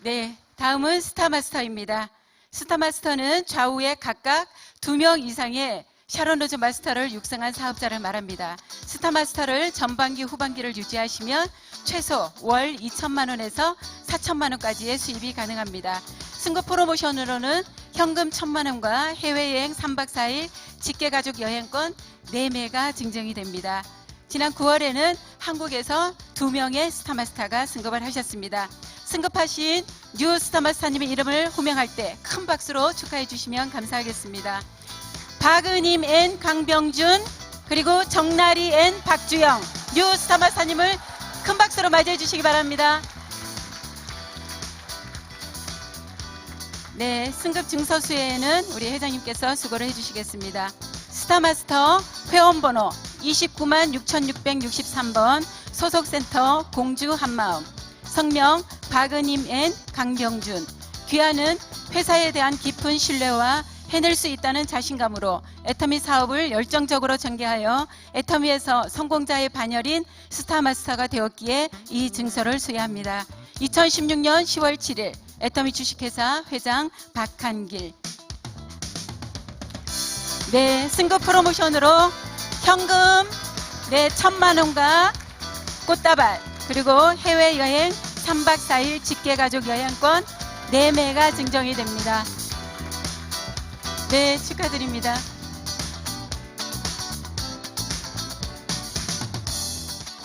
네, 다음은 스타마스터입니다. 스타마스터는 좌우에 각각 2명 이상의 샤론 로즈 마스터를 육성한 사업자를 말합니다. 스타마스터를 전반기, 후반기를 유지하시면 최소 월 2천만 원에서 4천만 원까지의 수입이 가능합니다. 승급 프로모션으로는 현금 1천만 원과 해외여행 3박 4일 직계가족 여행권 4매가 증정이 됩니다. 지난 9월에는 한국에서 2명의 스타마스터가 승급을 하셨습니다. 승급하신 뉴 스타마스터님의 이름을 호명할 때 큰 박수로 축하해 주시면 감사하겠습니다. 박은임 앤 강병준 그리고 정나리 앤 박주영 뉴 스타마스터님을 큰 박수로 맞이해 주시기 바랍니다. 네, 승급 증서수에는 우리 회장님께서 수고를 해주시겠습니다. 스타마스터 회원번호 29만 6663번 소속센터 공주 한마음 성명 박은임 앤 강병준 귀하는 회사에 대한 깊은 신뢰와 해낼 수 있다는 자신감으로 애터미 사업을 열정적으로 전개하여 애터미에서 성공자의 반열인 스타마스터가 되었기에 이 증서를 수여합니다. 2016년 10월 7일 애터미 주식회사 회장 박한길. 네, 승급 프로모션으로 현금 1천만 원과 꽃다발 그리고 해외여행 3박 4일 직계가족 여행권 4매가 증정이 됩니다. 네, 축하드립니다.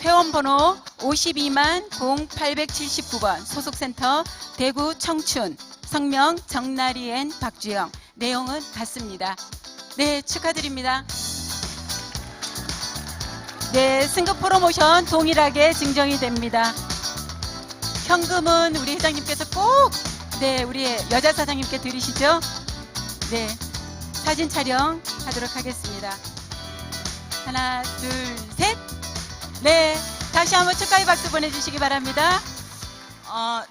회원번호 52만 0879번 소속센터 대구 청춘 성명 정나리 앤 박주영 내용은 같습니다. 네, 축하드립니다. 네, 승급 프로모션 동일하게 증정이 됩니다. 현금은 우리 회장님께서 꼭 우리 여자 사장님께 드리시죠. 네, 사진 촬영하도록 하겠습니다. 하나, 둘, 셋. 네, 다시 한번 축하의 박수 보내주시기 바랍니다.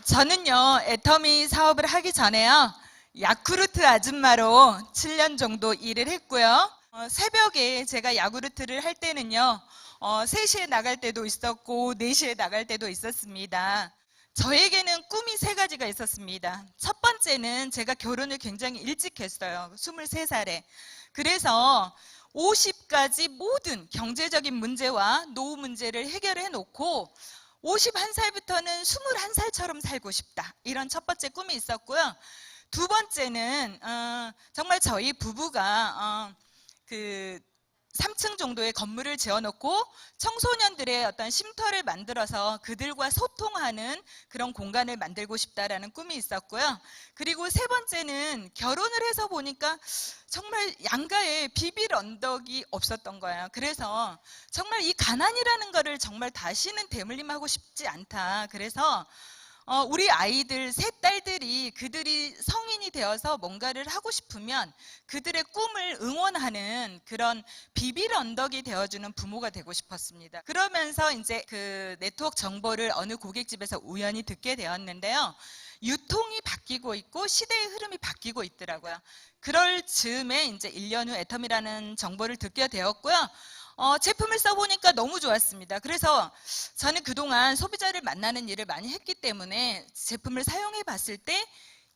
저는요, 애터미 사업을 하기 전에요, 야쿠르트 아줌마로 7년 정도 일을 했고요. 새벽에 제가 야쿠르트를 할 때는요, 3시에 나갈 때도 있었고 4시에 나갈 때도 있었습니다. 저에게는 꿈이 3가지가 있었습니다. 첫 번째는 제가 결혼을 굉장히 일찍 했어요. 23살에. 그래서 50까지 모든 경제적인 문제와 노후 문제를 해결해 놓고 51살부터는 21살처럼 살고 싶다. 이런 첫 번째 꿈이 있었고요. 두 번째는 정말 저희 부부가 3층 정도의 건물을 지어놓고 청소년들의 어떤 쉼터를 만들어서 그들과 소통하는 그런 공간을 만들고 싶다라는 꿈이 있었고요. 그리고 세 번째는 결혼을 해서 보니까 정말 양가에 비빌 언덕이 없었던 거예요. 그래서 정말 이 가난이라는 거를 정말 다시는 대물림하고 싶지 않다. 그래서 우리 아이들 3딸들이 그들이 성인이 되어서 뭔가를 하고 싶으면 그들의 꿈을 응원하는 그런 비빌 언덕이 되어주는 부모가 되고 싶었습니다. 그러면서 이제 그 네트워크 정보를 어느 고깃집에서 우연히 듣게 되었는데요. 유통이 바뀌고 있고 시대의 흐름이 바뀌고 있더라고요. 그럴 즈음에 이제 1년 후 애터미라는 정보를 듣게 되었고요. 제품을 써보니까 너무 좋았습니다. 그래서 저는 그동안 소비자를 만나는 일을 많이 했기 때문에 제품을 사용해 봤을 때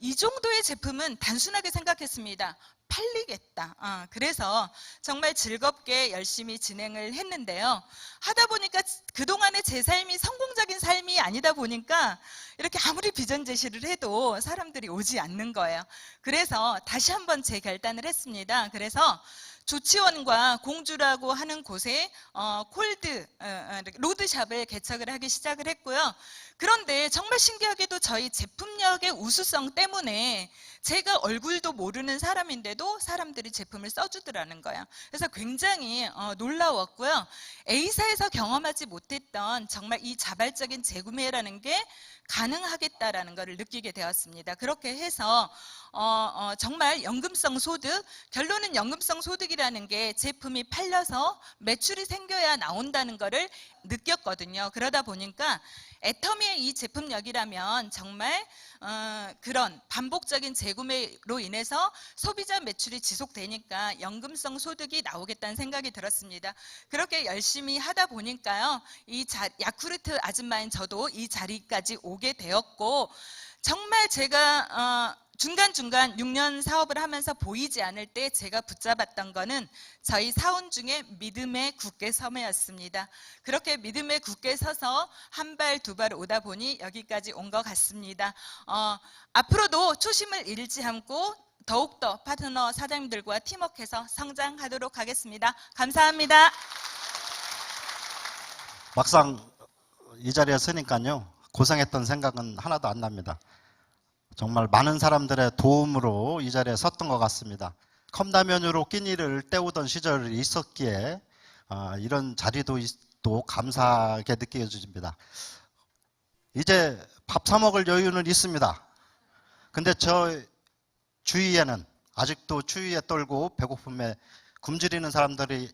이 정도의 제품은 단순하게 생각했습니다. 팔리겠다. 그래서 정말 즐겁게 열심히 진행을 했는데요. 하다 보니까 그동안의 제 삶이 성공적인 삶이 아니다 보니까 이렇게 아무리 비전 제시를 해도 사람들이 오지 않는 거예요. 그래서 다시 한번 재결단을 했습니다. 그래서 조치원과 공주라고 하는 곳에 로드샵을 개척을 하기 시작을 했고요. 그런데 정말 신기하게도 저희 제품력의 우수성 때문에 제가 얼굴도 모르는 사람인데도 사람들이 제품을 써주더라는 거예요. 그래서 굉장히 놀라웠고요. A사에서 경험하지 못했던 정말 이 자발적인 재구매라는 게 가능하겠다라는 것을 느끼게 되었습니다. 그렇게 해서 정말 연금성 소득, 결론은 연금성 소득이라는 게 제품이 팔려서 매출이 생겨야 나온다는 것을 느꼈거든요. 그러다 보니까 애터미의 이 제품력이라면 정말 그런 반복적인 재구매로 인해서 소비자 매출이 지속되니까 연금성 소득이 나오겠다는 생각이 들었습니다. 그렇게 열심히 하다 보니까요, 야쿠르트 아줌마인 저도 이 자리까지 오게 되었고, 정말 제가 중간중간 6년 사업을 하면서 보이지 않을 때 제가 붙잡았던 거는 저희 사원 중에 믿음의 굳게 섬이었습니다. 그렇게 믿음에 굳게 서서 한 발 두 발 오다 보니 여기까지 온 것 같습니다. 앞으로도 초심을 잃지 않고 더욱더 파트너 사장님들과 팀워크해서 성장하도록 하겠습니다. 감사합니다. 막상 이 자리에 서니까요, 고생했던 생각은 하나도 안 납니다. 정말 많은 사람들의 도움으로 이 자리에 섰던 것 같습니다. 컵라면으로 끼니를 때우던 시절이 있었기에 이런 자리도 또 감사하게 느껴집니다. 이제 밥 사 먹을 여유는 있습니다. 근데 저 주위에는 아직도 추위에 떨고 배고픔에 굶주리는 사람들이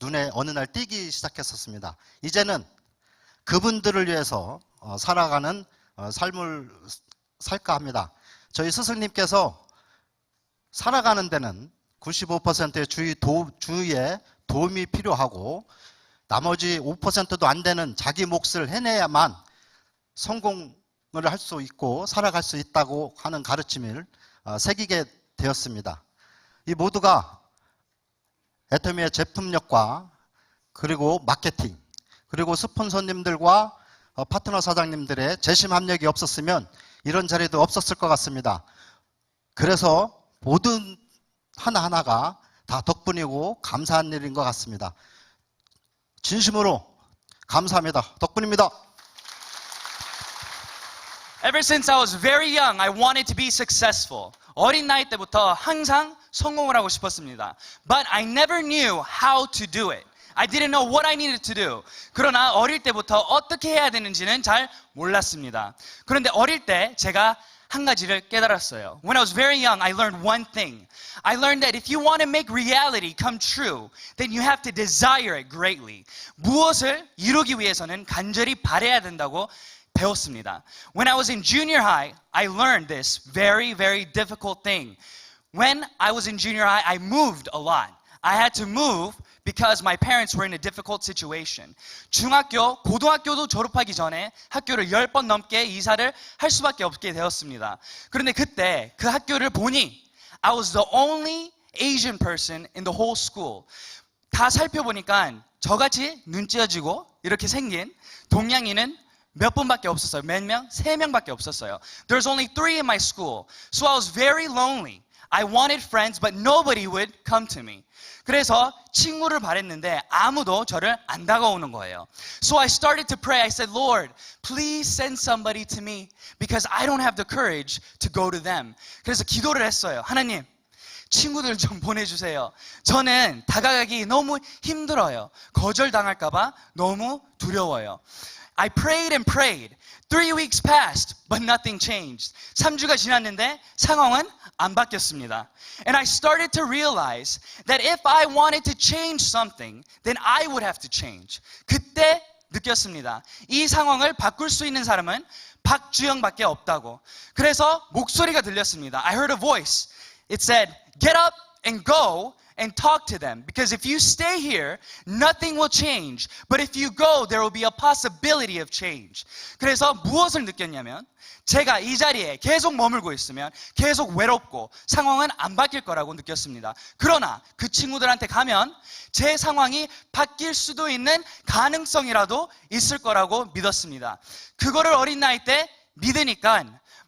눈에 어느 날 띄기 시작했었습니다. 이제는 그분들을 위해서 살아가는 삶을 살까 합니다. 저희 스승님께서 살아가는 데는 95%의 주위에 도움이 필요하고 나머지 5%도 안 되는 자기 몫을 해내야만 성공을 할 수 있고 살아갈 수 있다고 하는 가르침을 새기게 되었습니다. 이 모두가 애터미의 제품력과 그리고 마케팅 그리고 스폰서님들과 파트너 사장님들의 재심 합력이 없었으면 이런 자리도 없었을 것 같습니다. 그래서 모든 하나하나가 다 덕분이고 감사한 일인 것 같습니다. 진심으로 감사합니다. 덕분입니다. Ever since I was very young, I wanted to be successful. 어린 나이 때부터 항상 성공을 하고 싶었습니다. But I never knew how to do it. I didn't know what I needed to do. 그러나 어릴 때부터 어떻게 해야 되는지는 잘 몰랐습니다. 그런데 어릴 때 제가 한 가지를 깨달았어요. When I was very young, I learned one thing. I learned that if you want to make reality come true, then you have to desire it greatly. 무엇을 이루기 위해서는 간절히 바라야 된다고 배웠습니다. When I was in junior high, I learned this very, very difficult thing. When I was in junior high, I moved a lot. I had to move because my parents were in a difficult situation. 중학교, 고등학교도 졸업하기 전에 학교를 10번 넘게 이사를 할 수밖에 없게 되었습니다. 그런데 그때 그 학교를 보니 I was the only Asian person in the whole school. 다 살펴보니까 저같이 눈 찌어지고 이렇게 생긴 동양인은 몇 분밖에 없었어요. 몇 명? 3명밖에 없었어요. There's only 3 in my school. So I was very lonely. I wanted friends, but nobody would come to me. 그래서 친구를 바랬는데 아무도 저를 안 다가오는 거예요. So I started to pray. I said, Lord, please send somebody to me because I don't have the courage to go to them. 그래서 기도를 했어요. 하나님, 친구들 좀 보내주세요. 저는 다가가기 너무 힘들어요. 거절당할까 봐 너무 두려워요. I prayed and prayed. 3 weeks passed, but nothing changed. 3주가 지났는데 상황은 안 바뀌었습니다. And I started to realize that if I wanted to change something, then I would have to change. 그때 느꼈습니다. 이 상황을 바꿀 수 있는 사람은 박주영밖에 없다고. 그래서 목소리가 들렸습니다. I heard a voice. It said, get up and go and talk to them. Because if you stay here, nothing will change. But if you go, there will be a possibility of change. 그래서 무엇을 느꼈냐면 제가 이 자리에 계속 머물고 있으면 계속 외롭고 상황은 안 바뀔 거라고 느꼈습니다. 그러나 그 친구들한테 가면 제 상황이 바뀔 수도 있는 가능성이라도 있을 거라고 믿었습니다. 그거를 어린 나이 때 믿으니까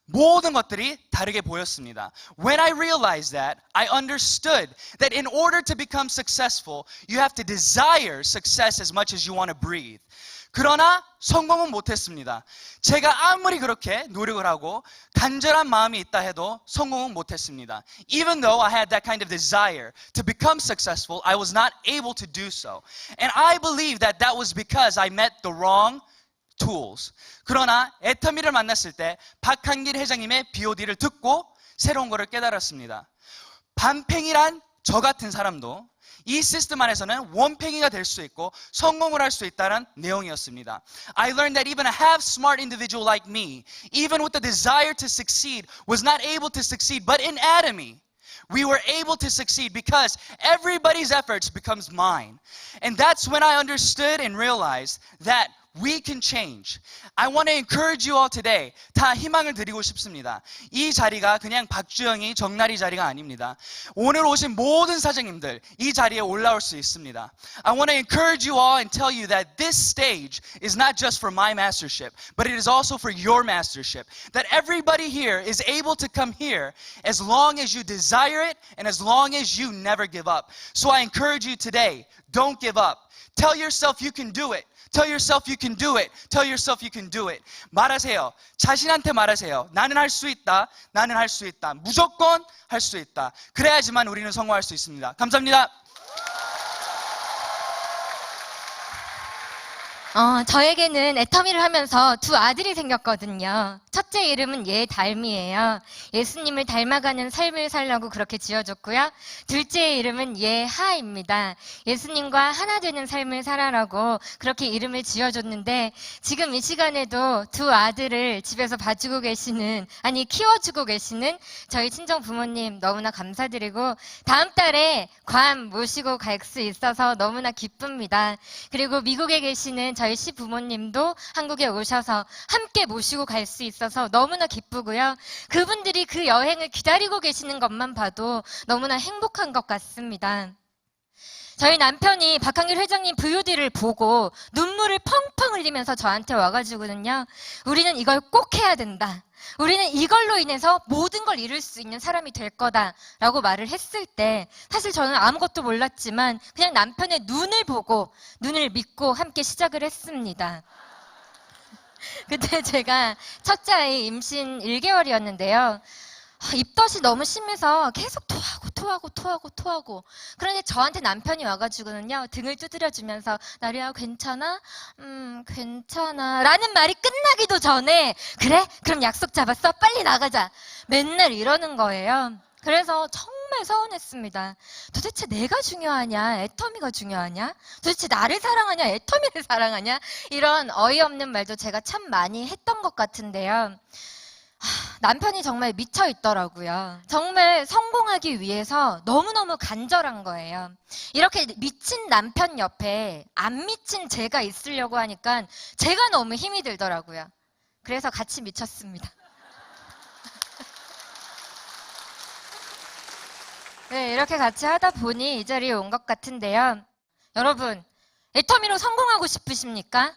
모든 것들이 다르게 보였습니다. When I realized that, I understood that in order to become successful, you have to desire success as much as you want to breathe. 그러나 성공은 못했습니다. 제가 아무리 그렇게 노력을 하고 간절한 마음이 있다 해도 성공은 못했습니다. Even though I had that kind of desire to become successful, I was not able to do so. And I believe that that was because I met the wrong tools. 그러나 애터미를 만났을 때 박한길 회장님의 BOD를 듣고 새로운 것을 깨달았습니다. 반팽이란 저 같은 사람도 이 시스템 안에서는 원팽이가 될 수 있고 성공을 할 수 있다는 내용이었습니다. I learned that even a half smart individual like me, even with the desire to succeed, was not able to succeed. But in Atomy, we were able to succeed because everybody's efforts becomes mine. And that's when I understood and realized that We can change. I want to encourage you all today. 다 희망을 드리고 싶습니다. 이 자리가 그냥 박주영이 정나리 자리가 아닙니다. 오늘 오신 모든 사장님들 이 자리에 올라올 수 있습니다. I want to encourage you all and tell you that this stage is not just for my mastership, but it is also for your mastership. That everybody here is able to come here as long as you desire it and as long as you never give up. So I encourage you today, don't give up. Tell yourself you can do it. Tell yourself you can do it. Tell yourself you can do it. 말하세요. 자신한테 말하세요. 나는 할 수 있다. 나는 할 수 있다. 무조건 할 수 있다. 그래야지만 우리는 성공할 수 있습니다. 감사합니다. 저에게는 애터미를 하면서 두 아들이 생겼거든요. 첫째 이름은 예달미예요. 예수님을 닮아가는 삶을 살려고 그렇게 지어줬고요. 둘째 이름은 예하입니다. 예수님과 하나 되는 삶을 살아라고 그렇게 이름을 지어줬는데 지금 이 시간에도 두 아들을 집에서 봐주고 계시는, 아니 키워주고 계시는 저희 친정 부모님 너무나 감사드리고 다음 달에 괌 모시고 갈 수 있어서 너무나 기쁩니다. 그리고 미국에 계시는 저희 시부모님도 한국에 오셔서 함께 모시고 갈 수 있어서 너무나 기쁘고요. 그분들이 그 여행을 기다리고 계시는 것만 봐도 너무나 행복한 것 같습니다. 저희 남편이 박한길 회장님 VOD를 보고 눈물을 펑펑 흘리면서 저한테 와가지고는요. 우리는 이걸 꼭 해야 된다. 우리는 이걸로 인해서 모든 걸 이룰 수 있는 사람이 될 거다라고 말을 했을 때 사실 저는 아무것도 몰랐지만 그냥 남편의 눈을 보고 눈을 믿고 함께 시작을 했습니다. 그때 제가 첫째 아이 임신 1개월이었는데요. 입덧이 너무 심해서 계속 토하고 그런데 저한테 남편이 와가지고는요 등을 두드려주면서 나리야 괜찮아? 괜찮아 라는 말이 끝나기도 전에 그래? 그럼 약속 잡았어? 빨리 나가자 맨날 이러는 거예요. 그래서 정말 서운했습니다. 도대체 내가 중요하냐? 애터미가 중요하냐? 도대체 나를 사랑하냐? 애터미를 사랑하냐? 이런 어이없는 말도 제가 참 많이 했던 것 같은데요. 남편이 정말 미쳐 있더라고요. 정말 성공하기 위해서 너무너무 간절한 거예요. 이렇게 미친 남편 옆에 안 미친 제가 있으려고 하니까 제가 너무 힘이 들더라고요. 그래서 같이 미쳤습니다. 네, 이렇게 같이 하다 보니 이 자리에 온 것 같은데요. 여러분, 애터미로 성공하고 싶으십니까?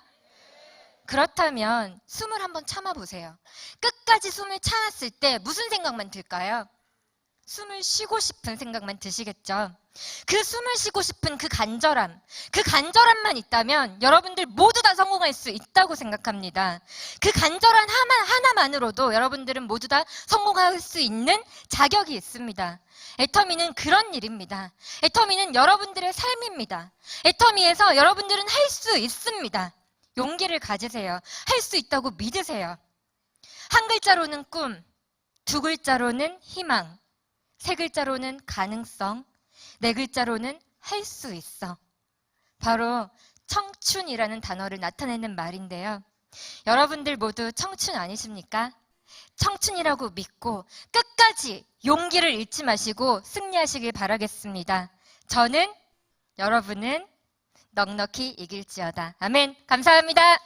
그렇다면 숨을 한번 참아보세요. 끝까지 숨을 참았을 때 무슨 생각만 들까요? 숨을 쉬고 싶은 생각만 드시겠죠. 그 숨을 쉬고 싶은 그 간절함만 있다면 여러분들 모두 다 성공할 수 있다고 생각합니다. 그 간절한 하나만으로도 여러분들은 모두 다 성공할 수 있는 자격이 있습니다. 애터미는 그런 일입니다. 애터미는 여러분들의 삶입니다. 애터미에서 여러분들은 할 수 있습니다. 용기를 가지세요. 할 수 있다고 믿으세요. 한 글자로는 꿈, 두 글자로는 희망, 세 글자로는 가능성, 네 글자로는 할 수 있어. 바로 청춘이라는 단어를 나타내는 말인데요. 여러분들 모두 청춘 아니십니까? 청춘이라고 믿고 끝까지 용기를 잃지 마시고 승리하시길 바라겠습니다. 저는 여러분은 넉넉히 이길지어다. 아멘. 감사합니다.